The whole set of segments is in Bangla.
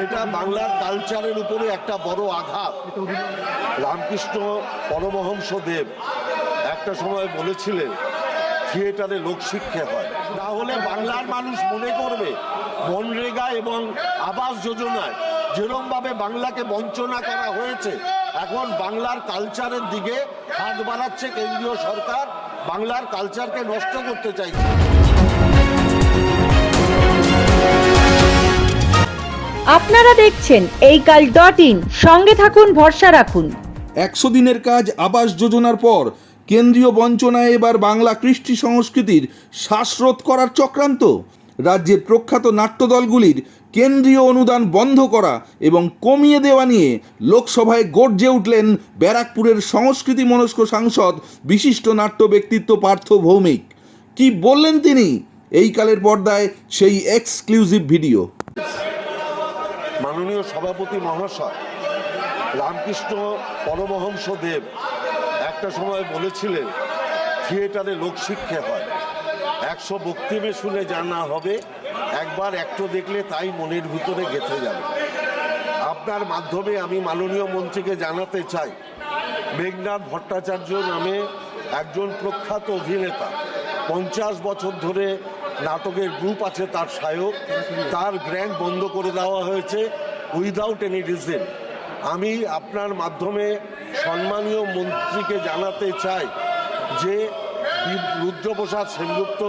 এটা বাংলার কালচারের উপরে একটা বড় আঘাত। রামকৃষ্ণ পরমহংসদেব একটা সময় বলেছিলেন থিয়েটারে লোকশিক্ষা হয়, তাহলে বাংলার মানুষ মনে করবে মনরেগা এবং আবাস যোজনায় যেরকমভাবে বাংলাকে বঞ্চনা করা হয়েছে, এখন বাংলার কালচারের দিকে হাত বাড়াচ্ছে কেন্দ্রীয় সরকার, বাংলার কালচারকে নষ্ট করতে চাইছে। আপনারা দেখছেন এইকাল.in, সঙ্গে থাকুন, ভরসা রাখুন। 100 দিনের কাজ আবাস যোজনার পর কেন্দ্রীয় বঞ্চনায় এবার বাংলা কৃষ্টি সংস্কৃতির শ্বাসরোধ করার চক্রান্ত। রাজ্যের প্রখ্যাত নাট্যদলগুলির কেন্দ্রীয় অনুদান বন্ধ করা এবং কমিয়ে দেওয়া নিয়ে লোকসভায় গর্জে উঠলেন ব্যারাকপুরের সংস্কৃতি মনস্ক সাংসদ বিশিষ্ট নাট্য ব্যক্তিত্ব পার্থ ভৌমিক। কি বললেন তিনি? এই কালের পর্দায় সেই এক্সক্লুসিভ ভিডিও। মাননীয় সভাপতি মহাশয় রামকৃষ্ণ পরমহংসদেব একটা সময় বলেছিলেন থিয়েটারে লোকশিক্ষা হয়। 100 বক্তৃতা শুনে জানা হবে, একবার একটু দেখলে তাই মনের ভিতরে গেঁথে যাবে। আপনার মাধ্যমে আমি মাননীয় মন্ত্রীকে জানাতে চাই, মেঘনাথ ভট্টাচার্য নামে একজন প্রখ্যাত অভিনেতা, 50 বছর ধরে নাটকের গ্রুপ আছে, তার সহায়ক, তার গ্র্যান্ট বন্ধ করে দেওয়া হয়েছে উইদাউট এনি রিজন। আমি আপনার মাধ্যমে সম্মানীয় মন্ত্রীকে জানাতে চাই যে রুদ্রপ্রসাদ সেনগুপ্ত,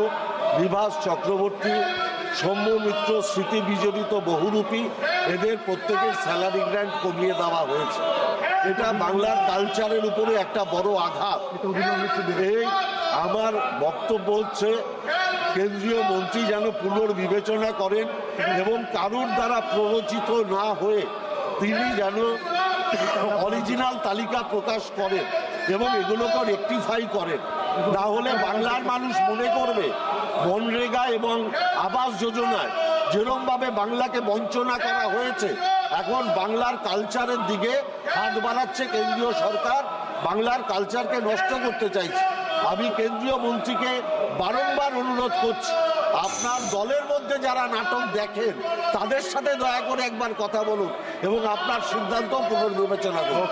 বিভাস চক্রবর্তী, সৌম্য মিত্র, স্মৃতি বিজড়িত বহুরূপী, এদের প্রত্যেকের স্যালারি গ্র্যান্ট কমিয়ে দেওয়া হয়েছে। এটা বাংলার কালচারের উপরে একটা বড় আঘাত। এই আমার বক্তব্য হচ্ছে কেন্দ্রীয় মন্ত্রী যেন পুনর্বিবেচনা করেন এবং কারুর দ্বারা প্ররোচিত না হয়ে তিনি যেন অরিজিনাল তালিকা প্রকাশ করেন এবং এগুলোকে রেকটিফাই করেন। না হলে বাংলার মানুষ মনে করবে মনরেগা এবং আবাস যোজনায় যেরকমভাবে বাংলাকে বঞ্চনা করা হয়েছে, এখন বাংলার কালচারের দিকে হাত বাড়াচ্ছে কেন্দ্রীয় সরকার, বাংলার কালচারকে নষ্ট করতে চাইছে। আমি কেন্দ্রীয় মন্ত্রীকে বারংবার অনুরোধ করছি, আপনার দলের মধ্যে যারা নাটক দেখেন তাদের সাথে দয়া করে একবার কথা বলুন এবং আপনার সিদ্ধান্ত পুনর্বিবেচনা করুন।